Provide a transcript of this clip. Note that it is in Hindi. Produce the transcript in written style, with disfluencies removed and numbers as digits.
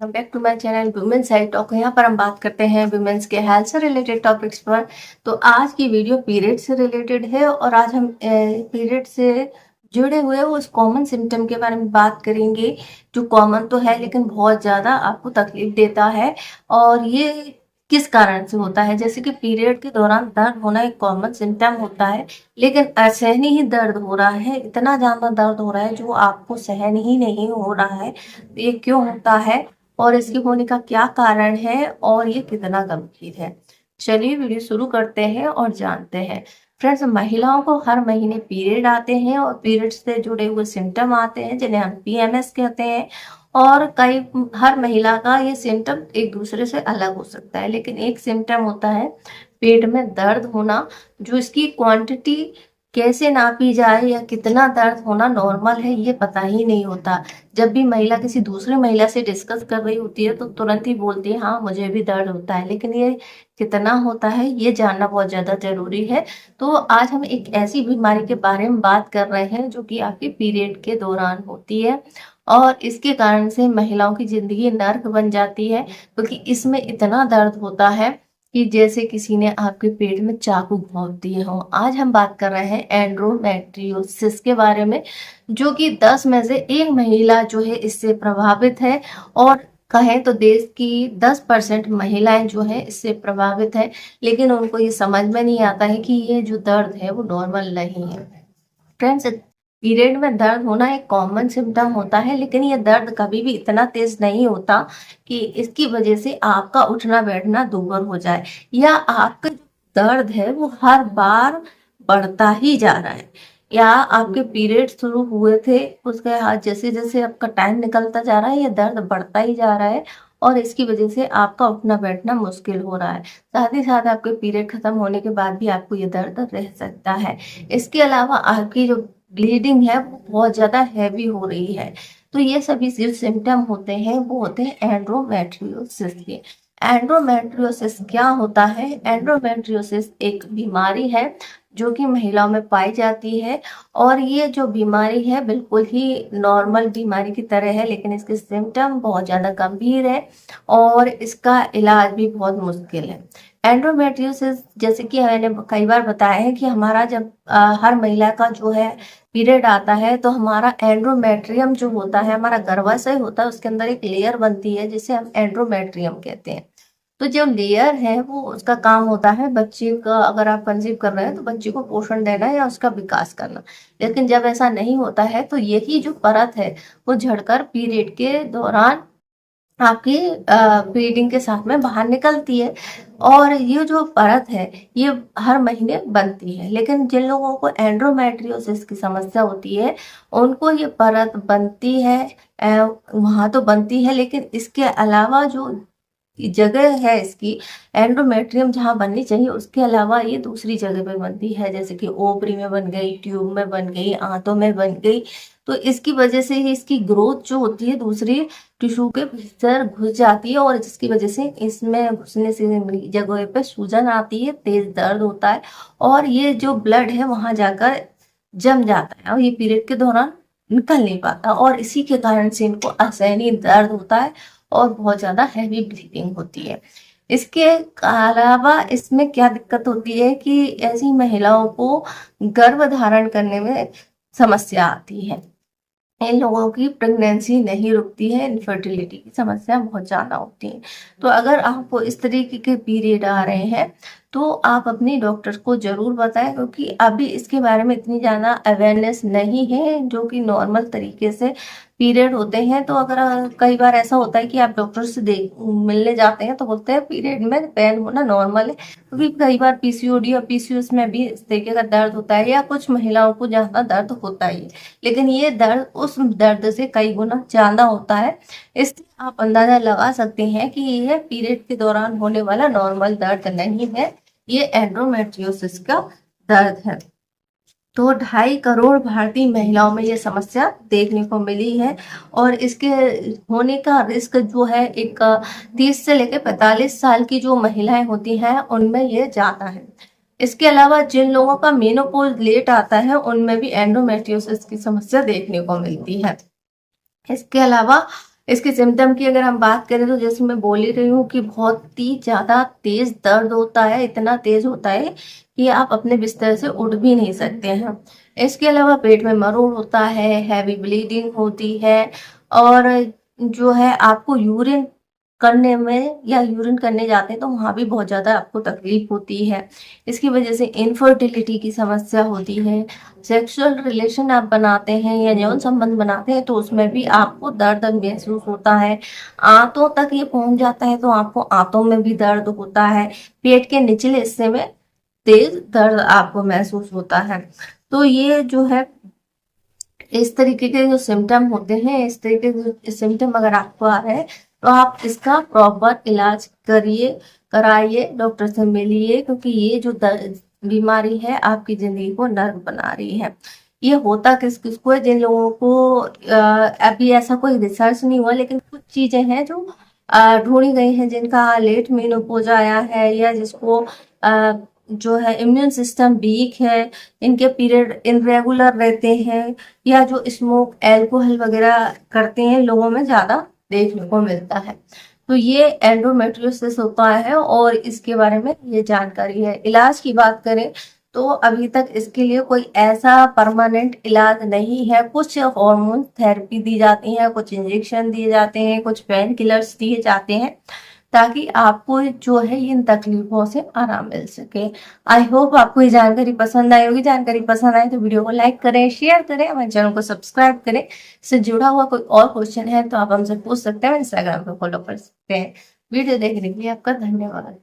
Welcome back to my channel women's health talk. यहाँ पर हम बात करते हैं वुमेन्स के हेल्थ से रिलेटेड टॉपिक्स पर। तो आज की वीडियो पीरियड से रिलेटेड है और आज हम पीरियड से जुड़े हुए उस कॉमन सिम्टम के बारे में बात करेंगे जो कॉमन तो है लेकिन बहुत ज़्यादा आपको तकलीफ देता है। और ये किस कारण से होता है, जैसे कि पीरियड के दौरान दर्द होना एक कॉमन सिम्टम होता है, लेकिन असहनीय ही दर्द हो रहा है, इतना ज़्यादा दर्द हो रहा है जो आपको सहन ही नहीं हो रहा है। ये क्यों होता है और इसके होने का क्या कारण है और ये कितना गंभीर है। चलिए वीडियो शुरू करते हैं और जानते हैं। फ्रेंड्स, महिलाओं को हर महीने पीरियड आते हैं और पीरियड से जुड़े हुए सिम्टम आते हैं जिन्हें हम पीएमएस कहते हैं। और कई हर महिला का ये सिम्टम एक दूसरे से अलग हो सकता है, लेकिन एक सिम्टम होता है पेट में दर्द होना, जो इसकी क्वांटिटी कैसे नापी जाए या कितना दर्द होना नॉर्मल है ये पता ही नहीं होता। जब भी महिला किसी दूसरी महिला से डिस्कस कर रही होती है तो तुरंत ही बोलती है हाँ मुझे भी दर्द होता है, लेकिन ये कितना होता है ये जानना बहुत ज़्यादा जरूरी है। तो आज हम एक ऐसी बीमारी के बारे में बात कर रहे हैं जो कि आपके पीरियड के दौरान होती है और इसके कारण से महिलाओं की जिंदगी नर्क बन जाती है, क्योंकि इसमें इतना दर्द होता है कि जैसे किसी ने आपके पेट में चाकू भोंक दिए हो। आज हम बात कर रहे हैं एंड्रोमेट्रियोसिस के बारे में, जो कि 10 में से एक महिला जो है इससे प्रभावित है। और कहें तो देश की 10% महिलाएं जो है इससे प्रभावित है, लेकिन उनको ये समझ में नहीं आता है कि ये जो दर्द है वो नॉर्मल नहीं है। फ्रेंड्स, पीरियड में दर्द होना एक कॉमन सिम्टम होता है, लेकिन ये दर्द कभी भी इतना तेज नहीं होता कि इसकी वजह से आपका उठना बैठना दूभर हो जाए, या आपका जो दर्द है वो हर बार बढ़ता ही जा रहा है, या आपके पीरियड शुरू हुए थे उसके बाद जैसे जैसे आपका टाइम निकलता जा रहा है ये दर्द बढ़ता ही जा रहा है और इसकी वजह से आपका उठना बैठना मुश्किल हो रहा है। साथ ही साथ आपके पीरियड खत्म होने के बाद भी आपको ये दर्द रह सकता है। इसके अलावा आपकी जो ब्लीडिंग है वो बहुत ज्यादा हैवी हो रही है। तो ये सभी जो सिम्टम होते हैं वो होते हैं एंड्रोमेट्रियोसिस के। एंड्रोमेट्रियोसिस क्या होता है? एंड्रोमेट्रियोसिस एक बीमारी है जो कि महिलाओं में पाई जाती है और ये जो बीमारी है बिल्कुल ही नॉर्मल बीमारी की तरह है, लेकिन इसके सिम्टम बहुत ज्यादा गंभीर है और इसका इलाज भी बहुत मुश्किल है। एंड्रोमेट्रियोसिस, जैसे कि मैंने कई बार बताया है कि हमारा जब हर महिला का जो है पीरियड आता है तो हमारा एंड्रोमेट्रियम जो होता है, हमारा गर्भाशय होता है, उसके अंदर एक लेयर बनती है जिसे हम एंड्रोमेट्रियम कहते हैं। तो जो लेयर है वो उसका काम होता है बच्चे का, अगर आप कंसीव कर रहे हैं तो बच्चे को पोषण देना या उसका विकास करना। लेकिन जब ऐसा नहीं होता है तो यही जो परत है वो झड़कर पीरियड के दौरान आपकी ब्लीडिंग के साथ में बाहर निकलती है। और ये जो परत है ये हर महीने बनती है, लेकिन जिन लोगों को एंड्रोमेट्रियोसिस की समस्या होती है उनको ये परत बनती है, वहां तो बनती है, लेकिन इसके अलावा जो जगह है इसकी एंडोमेट्रियम जहाँ बननी चाहिए उसके अलावा ये दूसरी जगह पे बनती है, जैसे कि ओवरी में बन गई, ट्यूब में बन गई, आंतों में बन गई। तो इसकी वजह से ही इसकी ग्रोथ जो होती है दूसरी टिश्यू के भीतर घुस जाती है और जिसकी वजह से इसमें घुसने से जगह पे सूजन आती है, तेज दर्द होता है और ये जो ब्लड है वहां जाकर जम जाता है और ये पीरियड के दौरान निकल नहीं पाता और इसी के कारण से इनको असहनीय दर्द होता है और बहुत ज्यादा हैवी ब्लीडिंग होती है। इसके अलावा इसमें क्या दिक्कत होती है कि ऐसी महिलाओं को गर्भ धारण करने में समस्या आती है। इन लोगों की प्रेगनेंसी नहीं रुकती है, इनफर्टिलिटी की समस्या बहुत ज्यादा होती है। तो अगर आपको इस तरीके के पीरियड आ रहे हैं तो आप अपने डॉक्टर को जरूर बताएं, क्योंकि अभी इसके बारे में इतनी ज्यादा अवेयरनेस नहीं है जो कि नॉर्मल तरीके से पीरियड होते हैं। तो अगर कई बार ऐसा होता है कि आप डॉक्टर से मिलने जाते हैं तो बोलते हैं पीरियड में पेन होना नॉर्मल है, क्योंकि कई बार पीसीओडी और पीसीओएस में भी इस तरीके का दर्द होता है या कुछ महिलाओं को ज्यादा दर्द होता ही है, लेकिन ये दर्द उस दर्द से कई गुना ज्यादा होता है। इससे आप अंदाजा लगा सकते हैं कि यह पीरियड के दौरान होने वाला नॉर्मल दर्द नहीं है, ये एंड्रोमेट्रियोसिस का दर्द है। तो 2.5 करोड़ भारतीय महिलाओं में ये समस्या देखने को मिली है और इसके होने का रिस्क जो है एक 30 से लेकर 45 साल की जो महिलाएं होती हैं उनमें ये ज्यादा है। इसके अलावा जिन लोगों का मेनोपॉज लेट आता है उनमें भी एंडोमेट्रियोसिस की समस्या देखने को मिलती है। इसके अलावा इसके सिम्टम की अगर हम बात करें तो जैसे मैं बोल ही रही हूँ कि बहुत ही ज़्यादा तेज दर्द होता है, इतना तेज होता है कि आप अपने बिस्तर से उठ भी नहीं सकते हैं। इसके अलावा पेट में मरोड़ होता है, हैवी ब्लीडिंग होती है और जो है आपको यूरिन करने में या यूरिन करने जाते हैं तो वहाँ भी बहुत ज़्यादा आपको तकलीफ होती है। इसकी वजह से इनफर्टिलिटी की समस्या होती है। सेक्सुअल रिलेशन आप बनाते हैं या यौन संबंध बनाते हैं तो उसमें भी आपको दर्द महसूस होता है। आंतों तक ये पहुंच जाता है तो आपको आंतों में भी दर्द होता है। पेट के निचले हिस्से में तेज दर्द आपको महसूस होता है। तो ये जो है इस तरीके के जो सिम्टम होते हैं, इस तरीके के सिम्टम अगर आपको आ रहे हैं तो आप इसका प्रॉपर इलाज करिए, कराइए, डॉक्टर से मिलिए, क्योंकि ये जो बीमारी है आपकी जिंदगी को नर्क बना रही है। ये होता किस किस को है, जिन लोगों को अभी ऐसा कोई रिसर्च नहीं हुआ लेकिन कुछ चीजें हैं जो ढूंढी गई हैं, जिनका लेट मेनोपॉज आया है या जिसको जो है इम्यून सिस्टम वीक है, इनके पीरियड इनरेगुलर रहते हैं या जो स्मोक अल्कोहल वगैरह करते हैं लोगों में ज्यादा देखने को मिलता है। तो ये एंडोमेट्रियोसिस होता है और इसके बारे में ये जानकारी है। इलाज की बात करें तो अभी तक इसके लिए कोई ऐसा परमानेंट इलाज नहीं है। कुछ हार्मोन थेरेपी दी जाती है, कुछ इंजेक्शन दिए जाते हैं, कुछ पेन किलर्स दिए जाते हैं ताकि आपको जो है इन तकलीफों से आराम मिल सके। आई होप आपको ये जानकारी पसंद आई होगी। जानकारी पसंद आए तो वीडियो को लाइक करें, शेयर करें, हमारे चैनल को सब्सक्राइब करें। इससे जुड़ा हुआ कोई और क्वेश्चन है तो आप हमसे पूछ सकते हैं, इंस्टाग्राम पे फॉलो कर सकते हैं। वीडियो देखने के लिए आपका धन्यवाद।